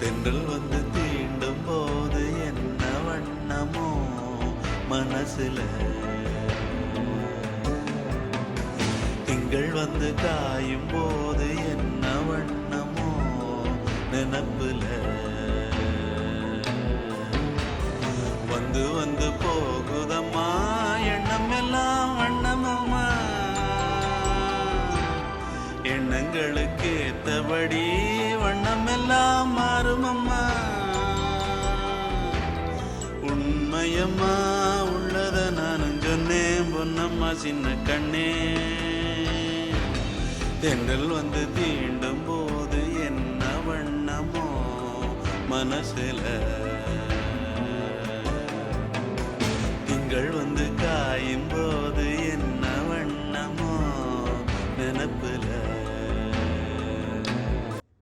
தென்றல் வந்து தீண்டும் போது என்ன வண்ணமோ மனசுல, திங்கள் வந்து காயும் போது என்ன வண்ணமோ நினப்புல, வந்து வந்து போகுதம்மா எண்ணம் எல்லாம் வண்ணமம்மா, எண்ணங்களுக்கு ஏத்தபடி வண்ணம் எல்லாம் மாறுமம்மா. உண்மையம்மா உள்ளத நானும் சொன்னேன் பொன்னம்மா சின்ன கண்ணே, தென்றல் வந்து தீண்டும் போது என்ன வண்ணமோ மனசுல, திங்கள் வந்து காயும் போது என்ன வண்ணமோ நினப்புல.